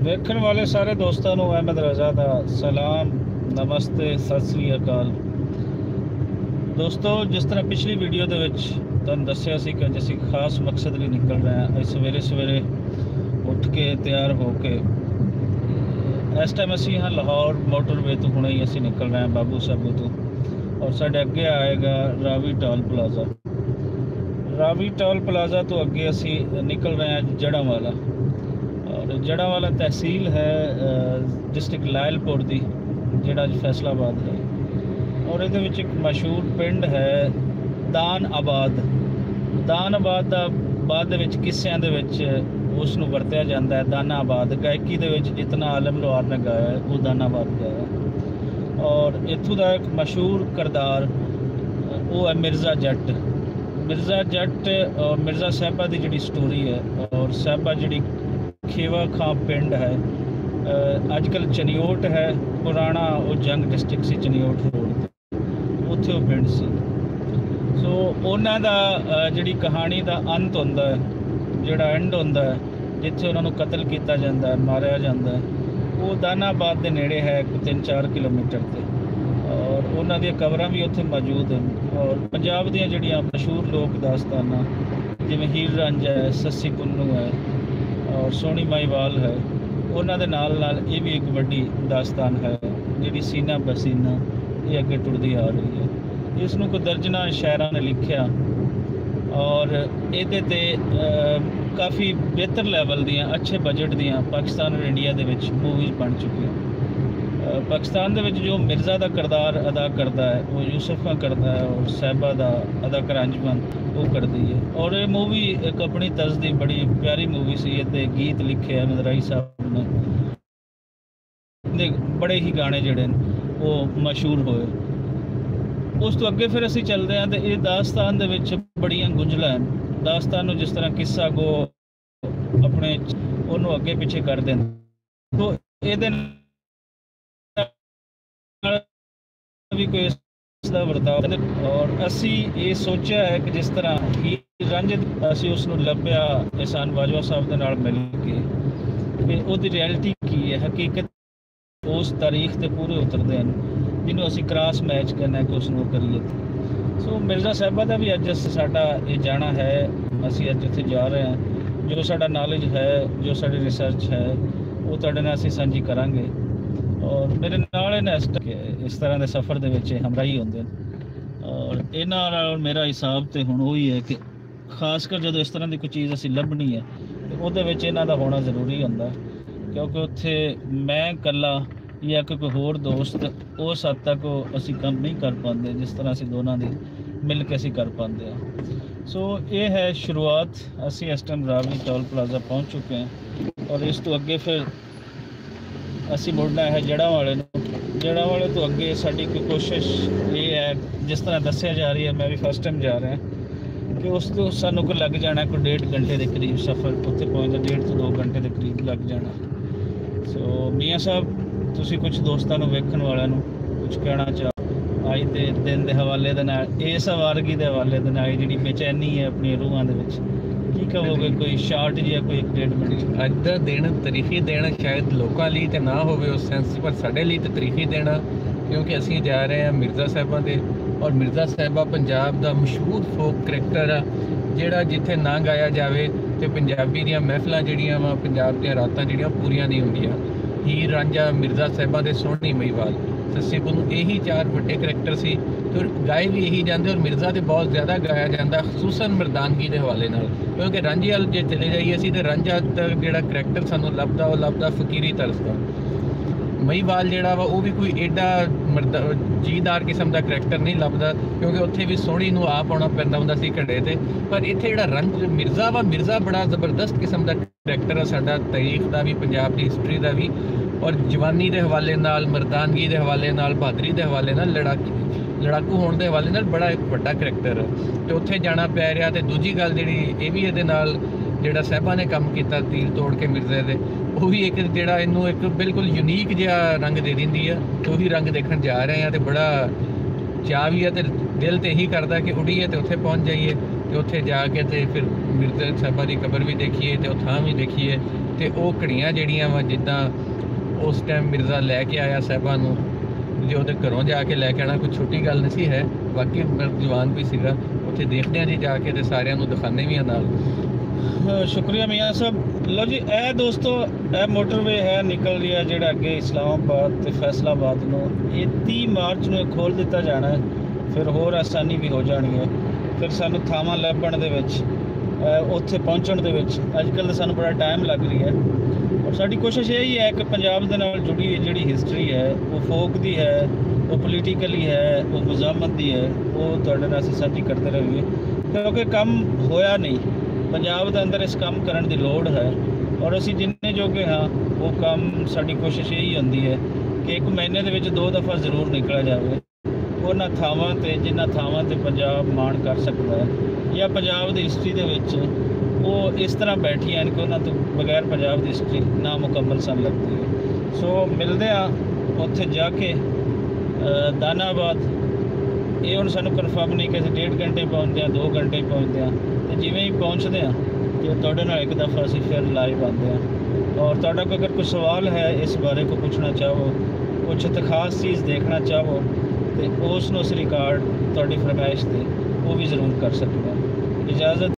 ਵੇਖਣ ਵਾਲੇ ਸਾਰੇ ਦੋਸਤਾਂ ਨੂੰ ਅਹਿਮਦ ਰਜ਼ਾ ਦਾ ਸਲਾਮ, ਨਮਸਤੇ, ਸਤਿ ਸ੍ਰੀ ਅਕਾਲ। ਦੋਸਤੋ, ਜਿਸ ਤਰ੍ਹਾਂ ਪਿਛਲੀ ਵੀਡੀਓ ਦੇ ਵਿੱਚ ਤੁਹਾਨੂੰ ਦੱਸਿਆ ਸੀ ਕਿ ਅਸੀਂ ਖਾਸ ਮਕਸਦ ਲਈ ਨਿਕਲ ਰਹੇ ਹਾਂ। ਅੱਜ ਸਵੇਰੇ ਸਵੇਰੇ ਉੱਠ ਕੇ ਤਿਆਰ ਹੋ ਕੇ ਇਸ ਟਾਈਮ ਅਸੀਂ ਹਾਂ ਲਾਹੌਰ ਮੋਟਰਵੇ ਤੋਂ ਹੁਣੇ ਹੀ ਅਸੀਂ ਨਿਕਲ ਰਹੇ ਹਾਂ ਬਾਬੂ ਸਾਬੂ ਤੋਂ, ਔਰ ਸਾਡੇ ਅੱਗੇ ਆਏਗਾ Ravi toll plaza. Ravi toll plaza ਤੋਂ ਅੱਗੇ ਅਸੀਂ ਨਿਕਲ ਰਹੇ ਹਾਂ ਜੜਾਂਵਾਲਾ। ਔਰ ਜੜਾਂਵਾਲਾ ਤਹਿਸੀਲ ਹੈ ਡਿਸਟ੍ਰਿਕਟ ਲਾਇਲਪੁਰ ਦੀ, ਜਿਹੜਾ ਅੱਜ ਫੈਸਲਾਬਾਦ ਹੈ। ਔਰ ਇਹਦੇ ਵਿੱਚ ਇੱਕ ਮਸ਼ਹੂਰ ਪਿੰਡ ਹੈ ਦਾਨ ਆਬਾਦ। ਦਾਨ ਆਬਾਦ ਦਾ ਬਾਅਦ ਦੇ ਵਿੱਚ ਕਿੱਸਿਆਂ ਦੇ ਵਿੱਚ ਉਸ ਨੂੰ ਵਰਤਿਆ ਜਾਂਦਾ ਹੈ ਦਾਨਾ ਆਬਾਦ। ਗਾਇਕੀ ਦੇ ਵਿੱਚ ਜਿਤਨਾ ਆਲਮ ਲੋਹਾਰ ਨੇ ਗਾਇਆ ਹੈ ਉਹ ਦਾਨਾ ਆਬਾਦ ਗਾਇਆ। ਔਰ ਇੱਥੋਂ ਦਾ ਇੱਕ ਮਸ਼ਹੂਰ ਕਿਰਦਾਰ ਉਹ ਹੈ ਮਿਰਜ਼ਾ ਜੱਟ। ਮਿਰਜ਼ਾ ਜੱਟ ਔਰ ਮਿਰਜ਼ਾ ਸਾਹਿਬਾ ਦੀ ਜਿਹੜੀ ਸਟੋਰੀ ਹੈ, ਔਰ ਸਾਹਿਬਾ ਜਿਹੜੀ ਖੇਵਾ ਖਾਂ ਪਿੰਡ ਹੈ, ਅੱਜ ਕੱਲ੍ਹ ਚਨਿਓਟ ਹੈ, ਪੁਰਾਣਾ ਉਹ ਜੰਗ ਡਿਸਟ੍ਰਿਕਟ ਸੀ ਚਨਿਓਟ ਰੋਡ 'ਤੇ, ਉੱਥੇ ਉਹ ਪਿੰਡ ਸੀ। ਸੋ ਉਹਨਾਂ ਦਾ ਜਿਹੜੀ ਕਹਾਣੀ ਦਾ ਅੰਤ ਹੁੰਦਾ ਹੈ, ਜਿਹੜਾ ਐਂਡ ਹੁੰਦਾ ਹੈ, ਜਿੱਥੇ ਉਹਨਾਂ ਨੂੰ ਕਤਲ ਕੀਤਾ ਜਾਂਦਾ ਹੈ, ਮਾਰਿਆ ਜਾਂਦਾ ਹੈ, ਉਹ ਦਾਨਾਬਾਦ ਦੇ ਨੇੜੇ ਹੈ, 3-4 ਕਿਲੋਮੀਟਰ 'ਤੇ। ਔਰ ਉਹਨਾਂ ਦੀਆਂ ਕਬਰਾਂ ਵੀ ਉੱਥੇ ਮੌਜੂਦ ਹਨ। ਔਰ ਪੰਜਾਬ ਦੀਆਂ ਜਿਹੜੀਆਂ ਮਸ਼ਹੂਰ ਲੋਕ ਦਾਸਤਾਨਾਂ ਜਿਵੇਂ ਹੀਰ ਰਾਂਝਾ ਹੈ, ਸੱਸੀ ਪੁੰਨੂ ਹੈ, ਔਰ ਸੋਹਣੀ ਮਾਹੀਵਾਲ ਹੈ, ਉਹਨਾਂ ਦੇ ਨਾਲ ਨਾਲ ਇਹ ਵੀ ਇੱਕ ਵੱਡੀ ਦਾਸਤਾਨ ਹੈ ਜਿਹੜੀ ਸੀਨਾ ਬਸੀਨਾ ਇਹ ਅੱਗੇ ਟੁਰਦੀ ਆ ਰਹੀ ਹੈ। ਇਸ ਨੂੰ ਕੋਈ ਦਰਜਨਾਂ ਸ਼ਾਇਰਾਂ ਨੇ ਲਿਖਿਆ ਔਰ ਇਹਦੇ 'ਤੇ ਕਾਫੀ ਬਿਹਤਰ ਲੈਵਲ ਦੀਆਂ, ਅੱਛੇ ਬਜਟ ਦੀਆਂ ਪਾਕਿਸਤਾਨ ਔਰ ਇੰਡੀਆ ਦੇ ਵਿੱਚ ਮੂਵੀਜ਼ ਬਣ ਚੁੱਕੀਆਂ। ਪਾਕਿਸਤਾਨ ਦੇ ਵਿੱਚ ਜੋ ਮਿਰਜ਼ਾ ਦਾ ਕਿਰਦਾਰ ਅਦਾ ਕਰਦਾ ਹੈ ਉਹ ਯੂਸਫ ਖਾਂ ਕਰਦਾ ਹੈ, ਔਰ ਸਾਹਿਬਾ ਦਾ ਅਦਾਕਾਰ ਅੰਜਮਨ ਉਹ ਕਰਦੀ ਹੈ। ਔਰ ਇਹ ਮੂਵੀ ਇੱਕ ਆਪਣੀ ਤਰਜ਼ ਦੀ ਬੜੀ ਪਿਆਰੀ ਮੂਵੀ ਸੀ। ਇਹਦੇ ਗੀਤ ਲਿਖੇ ਅਹਿਮਦ ਰਾਈ ਸਾਹਿਬ ਨੇ, ਬੜੇ ਹੀ ਗਾਣੇ ਜਿਹੜੇ ਨੇ ਉਹ ਮਸ਼ਹੂਰ ਹੋਏ। ਉਸ ਤੋਂ ਅੱਗੇ ਫਿਰ ਅਸੀਂ ਚੱਲਦੇ ਹਾਂ, ਅਤੇ ਇਹ ਦਾਸਤਾਨ ਦੇ ਵਿੱਚ ਬੜੀਆਂ ਗੁੰਝਲਾਂ ਹਨ। ਦਾਸਤਾਨ ਨੂੰ ਜਿਸ ਤਰ੍ਹਾਂ ਕਿੱਸਾ ਗੋ ਆਪਣੇ ਉਹਨੂੰ ਅੱਗੇ ਪਿੱਛੇ ਕਰਦੇ ਨੇ, ਤੋ ਇਹਦੇ ਵੀ ਕੋਈ ਇਸ ਦਾ ਵਰਤਾਓ। ਔਰ ਅਸੀਂ ਇਹ ਸੋਚਿਆ ਹੈ ਕਿ ਜਿਸ ਤਰ੍ਹਾਂ ਹੀਰ ਰਾਂਝੇ ਅਸੀਂ ਉਸ ਨੂੰ ਲੱਭਿਆ ਇਹਸਾਨ ਬਾਜਵਾ ਸਾਹਿਬ ਦੇ ਨਾਲ ਮਿਲ ਕੇ, ਕਿ ਉਹਦੀ ਰਿਐਲਿਟੀ ਕੀ ਹੈ, ਹਕੀਕਤ ਉਸ ਤਾਰੀਖ 'ਤੇ ਪੂਰੇ ਉਤਰਦੇ ਹਨ ਜਿਹਨੂੰ ਅਸੀਂ ਕ੍ਰਾਸ ਮੈਚ ਕਰਨਾ ਕਿ ਉਸ ਨੂੰ ਕਰੀਏ। ਸੋ ਮਿਰਜ਼ਾ ਸਾਹਿਬਾ ਦਾ ਵੀ ਅੱਜ ਸਾਡਾ ਇਹ ਜਾਣਾ ਹੈ। ਅਸੀਂ ਅੱਜ ਉੱਥੇ ਜਾ ਰਹੇ ਹਾਂ। ਜੋ ਸਾਡਾ ਨੌਲੇਜ ਹੈ, ਜੋ ਸਾਡੀ ਰਿਸਰਚ ਹੈ, ਉਹ ਤੁਹਾਡੇ ਨਾਲ ਅਸੀਂ ਸਾਂਝੀ ਕਰਾਂਗੇ। ਔਰ ਮੇਰੇ ਨਾਲ ਇਹਨਾਂ ਇਸ ਤਰ੍ਹਾਂ ਦੇ ਸਫ਼ਰ ਦੇ ਵਿੱਚ ਹਮਰਾਹੀ ਹੁੰਦੇ ਨੇ। ਔਰ ਇਹਨਾਂ ਨਾਲ ਮੇਰਾ ਹਿਸਾਬ ਤਾਂ ਹੁਣ ਉਹੀ ਹੈ ਕਿ ਖਾਸ ਕਰ ਜਦੋਂ ਇਸ ਤਰ੍ਹਾਂ ਦੀ ਕੋਈ ਚੀਜ਼ ਅਸੀਂ ਲੱਭਣੀ ਹੈ ਤਾਂ ਉਹਦੇ ਵਿੱਚ ਇਹਨਾਂ ਦਾ ਹੋਣਾ ਜ਼ਰੂਰੀ ਹੁੰਦਾ, ਕਿਉਂਕਿ ਉੱਥੇ ਮੈਂ ਇਕੱਲਾ ਜਾਂ ਕੋਈ ਹੋਰ ਦੋਸਤ ਉਸ ਹੱਦ ਤੱਕ ਅਸੀਂ ਕੰਮ ਨਹੀਂ ਕਰ ਪਾਉਂਦੇ ਜਿਸ ਤਰ੍ਹਾਂ ਅਸੀਂ ਦੋਨਾਂ ਦੀ ਮਿਲ ਕੇ ਅਸੀਂ ਕਰ ਪਾਉਂਦੇ ਹਾਂ। ਸੋ ਇਹ ਹੈ ਸ਼ੁਰੂਆਤ। ਅਸੀਂ ਇਸ ਟਾਈਮ ਰਾਵੀ ਟੋਲ ਪਲਾਜ਼ਾ ਪਹੁੰਚ ਚੁੱਕੇ ਹਾਂ, ਔਰ ਇਸ ਤੋਂ ਅੱਗੇ ਫਿਰ ਅਸੀਂ ਮੁੜਨਾ ਹੈ ਜੜਾਂਵਾਲੇ ਨੂੰ। ਜੜਾਂਵਾਲੇ ਤੋਂ ਅੱਗੇ ਸਾਡੀ ਕੋਈ ਕੋਸ਼ਿਸ਼ ਇਹ ਹੈ, ਜਿਸ ਤਰ੍ਹਾਂ ਦੱਸਿਆ ਜਾ ਰਹੀ ਹੈ, ਮੈਂ ਵੀ ਫਸਟ ਟਾਈਮ ਜਾ ਰਿਹਾ, ਕਿ ਉਸ ਤੋਂ ਸਾਨੂੰ ਕੋਈ ਲੱਗ ਜਾਣਾ ਕੋਈ 1.5 ਘੰਟੇ ਦੇ ਕਰੀਬ ਸਫ਼ਰ। ਉੱਥੇ ਪਹੁੰਚਦਾ 1.5 ਤੋਂ 2 ਘੰਟੇ ਦੇ ਕਰੀਬ ਲੱਗ ਜਾਣਾ। ਸੋ ਮੀਆਂ ਸਾਹਿਬ, ਤੁਸੀਂ ਕੁਝ ਦੋਸਤਾਂ ਨੂੰ, ਵੇਖਣ ਵਾਲਿਆਂ ਨੂੰ ਕੁਝ ਕਹਿਣਾ ਚਾਹੋ ਅੱਜ ਦੇ ਦਿਨ ਦੇ ਹਵਾਲੇ ਦੇ ਨਾਲ, ਇਸ ਵਾਰਗੀ ਦੇ ਹਵਾਲੇ ਦੇ ਨਾਲ, ਜਿਹੜੀ ਬੇਚੈਨੀ ਹੈ ਆਪਣੀਆਂ ਰੂਹਾਂ ਦੇ ਵਿੱਚ, ਕੀ ਕਹੋਗੇ? ਕੋਈ ਸ਼ਾਰਟ ਜਿਹਾ ਕੋਈ 1.5 ਮਿੰਟ। ਅੱਜ ਦਾ ਦਿਨ ਤਾਰੀਖੀ ਦਿਨ ਸ਼ਾਇਦ ਲੋਕਾਂ ਲਈ ਤਾਂ ਨਾ ਹੋਵੇ ਉਸ ਸੈਂਸ, ਪਰ ਸਾਡੇ ਲਈ ਤਾਂ ਤਾਰੀਖੀ ਦਿਨ, ਕਿਉਂਕਿ ਅਸੀਂ ਜਾ ਰਹੇ ਹਾਂ ਮਿਰਜ਼ਾ ਸਾਹਿਬਾਂ ਦੇ। ਔਰ ਮਿਰਜ਼ਾ ਸਾਹਿਬਾ ਪੰਜਾਬ ਦਾ ਮਸ਼ਹੂਰ ਫੋਕ ਕਰੈਕਟਰ ਆ, ਜਿਹੜਾ ਜਿੱਥੇ ਨਾ ਗਾਇਆ ਜਾਵੇ ਤੇ ਪੰਜਾਬੀ ਦੀਆਂ ਮਹਿਫਲਾਂ ਜਿਹੜੀਆਂ ਵਾ, ਪੰਜਾਬ ਦੀਆਂ ਰਾਤਾਂ ਜਿਹੜੀਆਂ ਪੂਰੀਆਂ ਨਹੀਂ ਹੁੰਦੀਆਂ। ਹੀਰ ਰਾਂਝਾ, ਮਿਰਜ਼ਾ ਸਾਹਿਬਾ ਦੇ ਸੋਹਣੀ ਮਹੀਵਾਲ, ਸੱਸੀ ਪੁੰਨੂ, ਇਹੀ 4 ਵੱਡੇ ਕਰੈਕਟਰ ਸੀ ਤੇ ਗਾਏ ਵੀ ਇਹੀ ਜਾਂਦੇ। ਔਰ ਮਿਰਜ਼ਾ ਤੇ ਬਹੁਤ ਜ਼ਿਆਦਾ ਗਾਇਆ ਜਾਂਦਾ, ਖਸੂਸਨ ਮਰਦਾਨਗੀ ਦੇ ਹਵਾਲੇ ਨਾਲ, ਕਿਉਂਕਿ ਰਾਂਝੇ ਵੱਲ ਜੇ ਚਲੇ ਜਾਈਏ ਅਸੀਂ ਤਾਂ ਰਾਂਝਾ ਦਾ ਜਿਹੜਾ ਕਰੈਕਟਰ ਸਾਨੂੰ ਲੱਭਦਾ ਉਹ ਲੱਭਦਾ ਫਕੀਰੀ ਤਰਸ ਦਾ। ਮਹੀਵਾਲ ਜਿਹੜਾ ਵਾ ਉਹ ਵੀ ਕੋਈ ਐਡਾ ਜੀਦਾਰ ਕਿਸਮ ਦਾ ਕਰੈਕਟਰ ਨਹੀਂ ਲੱਭਦਾ, ਕਿਉਂਕਿ ਉੱਥੇ ਵੀ ਸੋਹਣੀ ਨੂੰ ਆਪ ਆਉਣਾ ਪੈਂਦਾ ਹੁੰਦਾ ਸੀ ਘੜੇ 'ਤੇ। ਪਰ ਇੱਥੇ ਜਿਹੜਾ ਮਿਰਜ਼ਾ ਵਾ, ਮਿਰਜ਼ਾ ਬੜਾ ਜ਼ਬਰਦਸਤ ਕਿਸਮ ਦਾ ਕਰੈਕਟਰ ਆ, ਸਾਡਾ ਤਾਰੀਖ ਦਾ ਵੀ, ਪੰਜਾਬ ਦੀ ਹਿਸਟਰੀ ਦਾ ਵੀ, ਔਰ ਜਵਾਨੀ ਦੇ ਹਵਾਲੇ ਨਾਲ, ਮਰਦਾਨਗੀ ਦੇ ਹਵਾਲੇ ਨਾਲ, ਬਹਾਦਰੀ ਦੇ ਹਵਾਲੇ ਨਾਲ, ਲੜਾਕੂ ਹੋਣ ਦੇ ਹਵਾਲੇ ਨਾਲ ਬੜਾ ਇੱਕ ਵੱਡਾ ਕਰੈਕਟਰ ਅਤੇ ਉੱਥੇ ਜਾਣਾ ਪੈ ਰਿਹਾ। ਅਤੇ ਦੂਜੀ ਗੱਲ ਜਿਹੜੀ ਇਹ ਵੀ ਇਹਦੇ ਨਾਲ ਜਿਹੜਾ ਸਾਹਿਬਾਂ ਨੇ ਕੰਮ ਕੀਤਾ ਤੀਰ ਤੋੜ ਕੇ ਮਿਰਜ਼ੇ ਦੇ, ਉਹ ਵੀ ਇੱਕ ਜਿਹੜਾ ਇਹਨੂੰ ਇੱਕ ਬਿਲਕੁਲ ਯੂਨੀਕ ਜਿਹਾ ਰੰਗ ਦੇ ਦਿੰਦੀ ਆ। ਉਹੀ ਰੰਗ ਦੇਖਣ ਜਾ ਰਹੇ ਹਾਂ ਅਤੇ ਬੜਾ ਚਾਅ ਵੀ ਹੈ ਅਤੇ ਦਿਲ ਤਾਂ ਇਹੀ ਕਰਦਾ ਕਿ ਉੱਡੀਏ ਅਤੇ ਉੱਥੇ ਪਹੁੰਚ ਜਾਈਏ, ਅਤੇ ਉੱਥੇ ਜਾ ਕੇ ਅਤੇ ਫਿਰ ਮਿਰਜ਼ਾ ਸਾਹਿਬਾਂ ਦੀ ਕਬਰ ਵੀ ਦੇਖੀਏ ਅਤੇ ਉਹ ਥਾਂ ਵੀ ਦੇਖੀਏ। ਤੇ ਉਹ ਘੜੀਆਂ ਜਿਹੜੀਆਂ ਵਾ ਜਿੱਦਾਂ ਉਸ ਟਾਈਮ ਮਿਰਜ਼ਾ ਲੈ ਕੇ ਆਇਆ ਸਾਹਿਬਾਂ ਨੂੰ, ਜੇ ਉਹਦੇ ਘਰੋਂ ਜਾ ਕੇ ਲੈ ਕੇ ਆਉਣਾ ਕੋਈ ਛੋਟੀ ਗੱਲ ਨਹੀਂ ਸੀ ਹੈ। ਬਾਕੀ ਜਵਾਨ ਵੀ ਸੀਗਾ ਉੱਥੇ, ਦੇਖਦੇ ਹਾਂ ਜੀ ਜਾ ਕੇ ਤੇ ਸਾਰਿਆਂ ਨੂੰ ਦਿਖਾਉਂਦੇ ਵੀ ਆ ਨਾਲ। ਸ਼ੁਕਰੀਆ ਮੀਆਂ ਸਾਹਿਬ। ਲਓ ਜੀ, ਇਹ ਦੋਸਤੋ ਇਹ ਮੋਟਰਵੇ ਹੈ ਨਿਕਲ ਰਹੀ ਹੈ ਜਿਹੜਾ ਅੱਗੇ ਇਸਲਾਮਾਬਾਦ ਤੇ ਫੈਸਲਾਬਾਦ ਨੂੰ। ਇਹ 30 ਮਾਰਚ ਨੂੰ ਖੋਲ੍ਹ ਦਿੱਤਾ ਜਾਣਾ ਹੈ, ਫਿਰ ਹੋਰ ਆਸਾਨੀ ਵੀ ਹੋ ਜਾਣੀ ਹੈ। ਫਿਰ ਸਾਨੂੰ ਥਾਵਾਂ ਲੱਭਣ ਦੇ ਵਿੱਚ, ਉੱਥੇ ਪਹੁੰਚਣ ਦੇ ਵਿੱਚ ਅੱਜ ਕੱਲ੍ਹ ਤਾਂ ਸਾਨੂੰ ਬੜਾ ਟਾਈਮ ਲੱਗ ਰਹੀ ਹੈ। ਔਰ ਸਾਡੀ ਕੋਸ਼ਿਸ਼ ਇਹ ਹੀ ਹੈ ਕਿ ਪੰਜਾਬ ਦੇ ਨਾਲ ਜੁੜੀ ਹੋਈ ਜਿਹੜੀ ਹਿਸਟਰੀ ਹੈ, ਉਹ ਫੋਕ ਦੀ ਹੈ, ਉਹ ਪੋਲੀਟੀਕਲੀ ਹੈ, ਉਹ ਮਜ਼ਾਮਤ ਦੀ ਹੈ, ਉਹ ਤੁਹਾਡੇ ਨਾਲ ਅਸੀਂ ਸਾਂਝੀ ਕਰਦੇ ਰਹੀਏ, ਕਿਉਂਕਿ ਕੰਮ ਹੋਇਆ ਨਹੀਂ। ਪੰਜਾਬ ਦੇ ਅੰਦਰ ਇਸ ਕੰਮ ਕਰਨ ਦੀ ਲੋੜ ਹੈ ਔਰ ਅਸੀਂ ਜਿੰਨੇ ਜੋਗੇ ਹਾਂ ਉਹ ਕੰਮ, ਸਾਡੀ ਕੋਸ਼ਿਸ਼ ਇਹੀ ਹੁੰਦੀ ਹੈ ਕਿ 1 ਮਹੀਨੇ ਦੇ ਵਿੱਚ 2 ਦਫਾ ਜ਼ਰੂਰ ਨਿਕਲਿਆ ਜਾਵੇ ਉਹਨਾਂ ਥਾਵਾਂ 'ਤੇ ਜਿਨ੍ਹਾਂ ਥਾਵਾਂ 'ਤੇ ਪੰਜਾਬ ਮਾਣ ਕਰ ਸਕਦਾ ਹੈ, ਜਾਂ ਪੰਜਾਬ ਦੀ ਹਿਸਟਰੀ ਦੇ ਵਿੱਚ ਉਹ ਇਸ ਤਰ੍ਹਾਂ ਬੈਠੀਆਂ ਹਨ ਕਿ ਉਹਨਾਂ ਤੋਂ ਬਗੈਰ ਪੰਜਾਬ ਦੀ ਹਿਸਟਰੀ ਨਾਮੁਕੰਮਲ ਸਾਨੂੰ ਲੱਗਦੀ ਹੈ। ਸੋ ਮਿਲਦੇ ਹਾਂ ਉੱਥੇ ਜਾ ਕੇ ਦਾਨਾਬਾਦ। ਇਹ ਹੁਣ ਸਾਨੂੰ ਕਨਫਰਮ ਨਹੀਂ ਕਿ ਅਸੀਂ 1.5 ਘੰਟੇ ਪਹੁੰਚਦੇ ਹਾਂ, 2 ਘੰਟੇ ਪਹੁੰਚਦੇ ਹਾਂ, ਤੇ ਜਿਵੇਂ ਹੀ ਪਹੁੰਚਦੇ ਹਾਂ ਤੇ ਤੁਹਾਡੇ ਨਾਲ ਇੱਕ ਦਫਾ ਅਸੀਂ ਫਿਰ ਲਾਈਵ ਆਉਂਦੇ ਹਾਂ। ਔਰ ਤੁਹਾਡਾ ਕੋਈ ਅਗਰ ਕੋਈ ਸਵਾਲ ਹੈ ਇਸ ਬਾਰੇ, ਕੋਈ ਪੁੱਛਣਾ ਚਾਹੋ, ਕੁਛ ਤੇ ਖਾਸ ਚੀਜ਼ ਦੇਖਣਾ ਚਾਹੋ, ਤੇ ਉਸ ਨੂੰ ਅਸੀਂ ਰਿਕਾਰਡ ਤੁਹਾਡੀ ਫਰਮਾਇਸ਼ 'ਤੇ ਉਹ ਵੀ ਜ਼ਰੂਰ ਕਰ ਸਕਦੇ ਹਾਂ। ਇਜਾਜ਼ਤ।